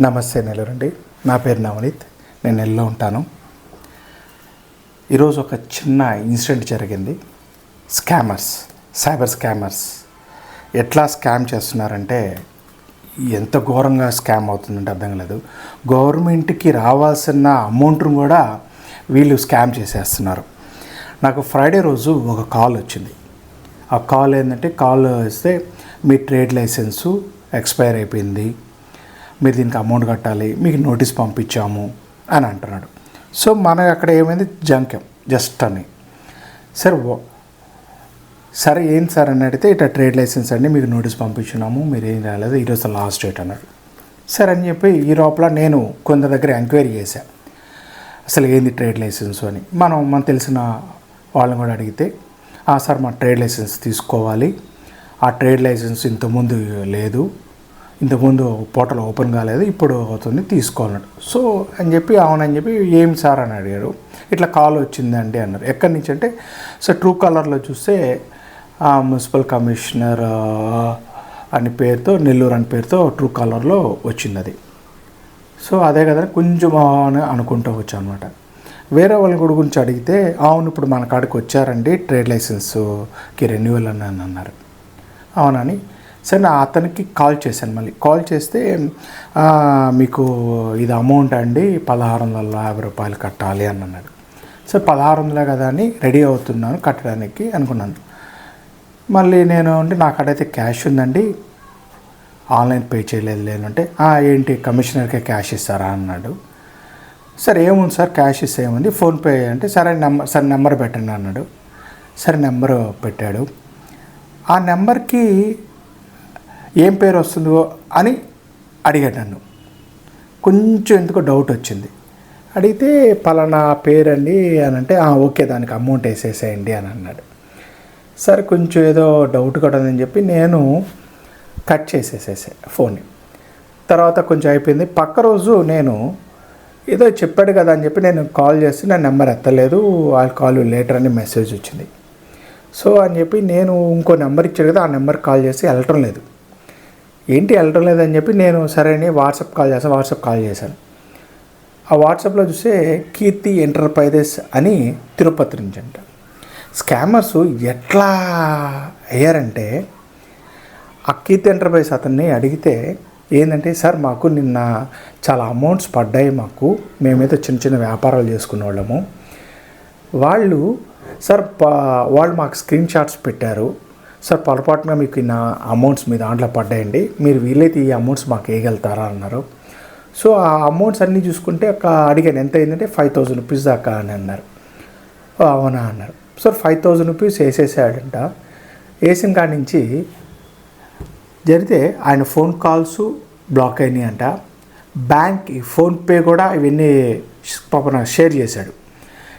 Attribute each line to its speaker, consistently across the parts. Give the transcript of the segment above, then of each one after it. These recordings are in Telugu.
Speaker 1: నమస్తే నెల్లూరండి. నా పేరు నవనీత్. నేను నెల్లూరులో ఉంటాను. ఈరోజు ఒక చిన్న ఇన్సిడెంట్ జరిగింది. సైబర్ స్కామర్స్ ఎట్లా స్కామ్ చేస్తున్నారంటే ఎంత ఘోరంగా స్కామ్ అవుతుందంటే అర్థం లేదు. గవర్నమెంట్కి రావాల్సిన అమౌంట్ను కూడా వీళ్ళు స్కామ్ చేసేస్తున్నారు. నాకు ఫ్రైడే రోజు ఒక కాల్ వచ్చింది. ఆ కాల్ ఏంటంటే ఇస్తే మీ ట్రేడ్ లైసెన్సు ఎక్స్పైర్ అయిపోయింది, మీరు దీనికి అమౌంట్ కట్టాలి, మీకు నోటీస్ పంపించాము అని అంటున్నాడు. సో మనకు అక్కడ ఏమైంది, జస్ట్ అని సరే ఏంటి సార్ అని అడిగితే ఇట్లా ట్రేడ్ లైసెన్స్ అండి, మీకు నోటీస్ పంపించున్నాము, మీరు ఏం రాలేదు, ఈరోజు లాస్ట్ డేట్ అన్నాడు. సరే అని చెప్పి ఈ లోపల నేను కొందరి దగ్గర ఎంక్వైరీ చేశాను, అసలు ఏంది ట్రేడ్ లైసెన్స్ అని. మనం తెలిసిన వాళ్ళని కూడా అడిగితే, సార్ మా ట్రేడ్ లైసెన్స్ తీసుకోవాలి, ఆ ట్రేడ్ లైసెన్స్ ఇంతకుముందు లేదు, ఇంతకుముందు పోర్టల్ ఓపెన్ కాలేదు, ఇప్పుడు అవుతుంది, తీసుకోవాలన్నాడు. సో అని చెప్పి అవునని చెప్పి ఏం సార్ అని అడిగారు. ఇట్లా కాల్ వచ్చిందండి అన్నారు. ఎక్కడి నుంచి అంటే ట్రూ కాలర్లో చూస్తే మున్సిపల్ కమిషనర్ అని పేరుతో, నెల్లూరు అని పేరుతో ట్రూ కాలర్లో వచ్చింది అది. సో అదే కదా కొంచెం అని అనుకుంటూ వచ్చాను అనమాట. వేరే వాళ్ళ గురించి అడిగితే అవును ఇప్పుడు మన కాడికి వచ్చారండి ట్రేడ్ లైసెన్స్కి రెన్యువల్ అని అన్నారు. అవునని సరే నా అతనికి కాల్ చేశాను. మళ్ళీ కాల్ చేస్తే మీకు ఇది అమౌంట్ అండి 1650 రూపాయలు కట్టాలి అని అన్నాడు. సో 1600 కదా అని రెడీ అవుతున్నాను కట్టడానికి అనుకున్నాను. మళ్ళీ నేను అంటే నాకడైతే క్యాష్ ఉందండి, ఆన్లైన్ పే చేయలేదు లేనంటే ఏంటి కమిషనర్కే క్యాష్ ఇస్తారా అన్నాడు. సరే ఏముంది సార్ క్యాష్ ఇస్తే ఏముంది, ఫోన్పే అంటే సరే నెంబర్ పెట్టండి అన్నాడు. సరే నెంబరు పెట్టాడు. ఆ నెంబర్కి ఏం పేరు వస్తుందో అని అడిగాడు నన్ను. కొంచెం ఎందుకో డౌట్ వచ్చింది. అడిగితే పలానా పేరండి అని అంటే ఓకే దానికి అమౌంట్ వేసేసేయండి అని అన్నాడు. సరే కొంచెం ఏదో డౌట్ కూడా ఉందని చెప్పి నేను కట్ చేసేసేసా ఫోన్ని. తర్వాత కొంచెం అయిపోయింది. పక్క రోజు నేను ఏదో చెప్పాడు కదా అని చెప్పి నేను కాల్ చేసి నా నెంబర్ ఎత్తలేదు, వాళ్ళ కాల్ లేటర్ అని మెసేజ్ వచ్చింది. సో అని చెప్పి నేను ఇంకో నెంబర్ ఇచ్చాడు కదా, ఆ నెంబర్కి కాల్ చేసి వెళ్ళటం లేదు. ఏంటి వెళ్ళటం లేదని చెప్పి నేను సరే అని వాట్సాప్ కాల్ చేశాను. ఆ వాట్సాప్లో చూస్తే కీర్తి ఎంటర్ప్రైజెస్ అని తిరుపతి నుంచి అంట. స్కామర్స్ ఎట్లా అయ్యారంటే ఆ కీర్తి ఎంటర్ప్రైజ్ అతన్ని అడిగితే ఏంటంటే సార్ మాకు నిన్న చాలా అమౌంట్స్ పడ్డాయి, మేమైతే చిన్న చిన్న వ్యాపారాలు చేసుకునే వాళ్ళము, వాళ్ళు మాకు స్క్రీన్ షాట్స్ పెట్టారు సార్, పొరపాటున మీకు నా అమౌంట్స్ మీ దాంట్లో పడ్డాయండి, మీరు వీలైతే ఈ అమౌంట్స్ మాకు వేయగలుగుతారా అన్నారు. సో ఆ అమౌంట్స్ అన్నీ చూసుకుంటే అడిగాను ఎంత అయిందంటే 5000 రూపీస్ దాకా అని అన్నారు. అవునా అన్నారు. సో 5000 రూపీస్ వేసేసాడంట. వేసిన కాడి నుంచి జరిగితే ఆయన ఫోన్ కాల్స్ బ్లాక్ అయినాయి అంట. బ్యాంక్ ఫోన్పే కూడా ఇవన్నీ పాపన షేర్ చేశాడు.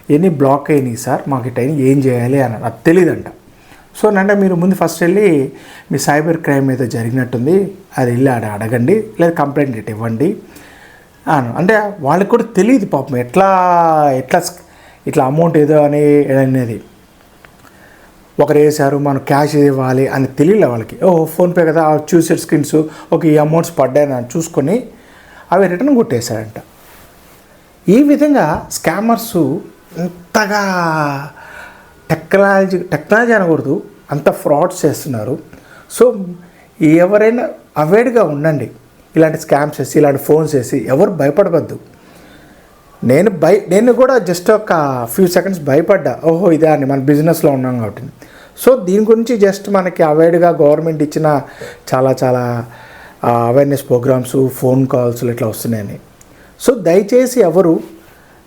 Speaker 1: ఇవన్నీ బ్లాక్ అయినాయి సార్, మాకు ఇటు ఏం చేయాలి అన్నాడు. అది తెలియదంట. సో అంటే మీరు ముందు ఫస్ట్ వెళ్ళి మీ సైబర్ క్రైమ్ ఏదో జరిగినట్టుంది, అది వెళ్ళి అడగండి, లేదా కంప్లైంట్ ఇవ్వండి అంటే వాళ్ళకి కూడా తెలియదు పాపం ఇట్లా అమౌంట్ ఏదో అనేది. ఒకరు వేసారు మనం క్యాష్ ఇవ్వాలి అని తెలియలే వాళ్ళకి. ఫోన్పే కదా చూసే స్క్రీన్స్ ఈ అమౌంట్స్ పడ్డాయని చూసుకొని అవి రిటర్న్ కొట్టేశారంట. ఈ విధంగా స్కామర్స్ ఇంతగా టెక్నాలజీ అనకూడదు, అంత ఫ్రాడ్స్ చేస్తున్నారు. సో ఎవరైనా అవేర్గా ఉండండి. ఇలాంటి స్కామ్స్ చేసి ఇలాంటి ఫోన్స్ చేసి ఎవరు భయపడవద్దు. నేను కూడా జస్ట్ ఒక ఫ్యూ సెకండ్స్ భయపడ్డా, ఇదే అని మన బిజినెస్లో ఉన్నాం కాబట్టి. సో దీని గురించి జస్ట్ మనకి అవేర్గా గవర్నమెంట్ ఇచ్చిన చాలా అవేర్నెస్ ప్రోగ్రామ్స్, ఫోన్ కాల్స్ ఇట్లా వస్తున్నాయని. సో దయచేసి ఎవరు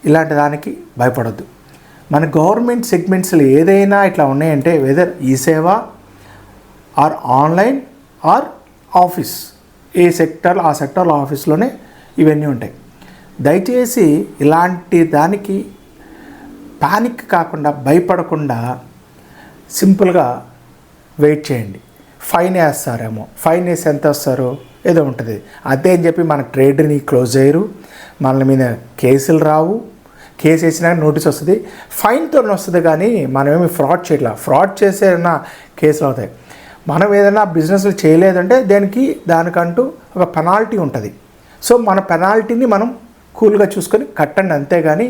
Speaker 1: ఇలాంటి దానికి భయపడద్దు. మన గవర్నమెంట్ సెగ్మెంట్స్లో ఏదైనా ఇట్లా ఉన్నాయంటే వెదర్ ఈ సేవ ఆర్ ఆన్లైన్ ఆర్ ఆఫీస్, ఏ సెక్టర్ ఆ సెక్టార్లో ఆఫీస్లోనే ఇవన్నీ ఉంటాయి. దయచేసి ఇలాంటి దానికి పానిక్ కాకుండా భయపడకుండా సింపుల్గా వెయిట్ చేయండి. ఫైన్ వేస్తారేమో, ఫైన్ వేసి ఎంత వస్తారో ఏదో ఉంటుంది, అదే అని చెప్పి మన ట్రేడ్ని క్లోజ్ చేయరు, మన మీద కేసులు రావు, కేసు వేసినా నోటీస్ వస్తుంది, ఫైన్తో వస్తుంది. కానీ మనమేమి ఫ్రాడ్ చేయట్లా, ఫ్రాడ్ చేసే కేసులు అవుతాయి. మనం ఏదైనా బిజినెస్లు చేయలేదంటే దానికంటూ ఒక పెనాల్టీ ఉంటుంది. సో మన పెనాల్టీని మనం కూల్గా చూసుకొని కట్టండి, అంతేగాని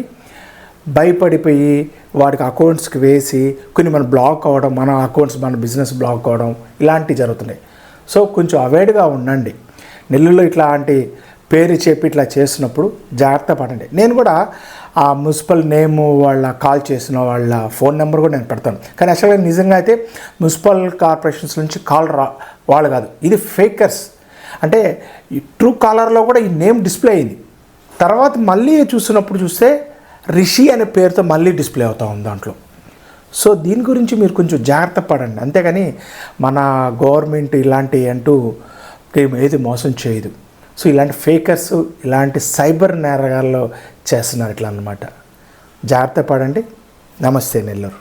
Speaker 1: భయపడిపోయి వాడికి అకౌంట్స్కి వేసి కొన్ని మన బ్లాక్ అవ్వడం, మన అకౌంట్స్ మన బిజినెస్ బ్లాక్ అవ్వడం ఇలాంటివి జరుగుతున్నాయి. సో కొంచెం అవేర్డ్గా ఉండండి. నెల్లూరులో ఇట్లాంటి పేరు చెప్పి ఇట్లా చేసినప్పుడు జాగ్రత్త పడండి. నేను కూడా ఆ మున్సిపల్ నేమ్ వాళ్ళ కాల్ చేసిన వాళ్ళ ఫోన్ నెంబర్ కూడా నేను పెడతాను. కానీ యాక్చువల్గా నిజంగా అయితే మున్సిపల్ కార్పొరేషన్స్ నుంచి కాల్ వాళ్ళు కాదు, ఇది ఫేకర్స్. అంటే ఈ ట్రూ కాలర్లో కూడా ఈ నేమ్ డిస్ప్లే అయింది. తర్వాత మళ్ళీ చూస్తే రిషి అనే పేరుతో మళ్ళీ డిస్ప్లే అవుతూ ఉంది దాంట్లో. సో దీని గురించి మీరు కొంచెం జాగ్రత్త పడండి, అంతేగాని మన గవర్నమెంట్ ఇలాంటి అంటూ ఏది మోసం చేయదు. సో ఇలాంటి ఫేకర్స్, ఇలాంటి సైబర్ నేరగాల్లో చేస్తున్నారు ఇట్లా అన్నమాట. జాగ్రత్త పడండి. నమస్తే నెల్లూరు.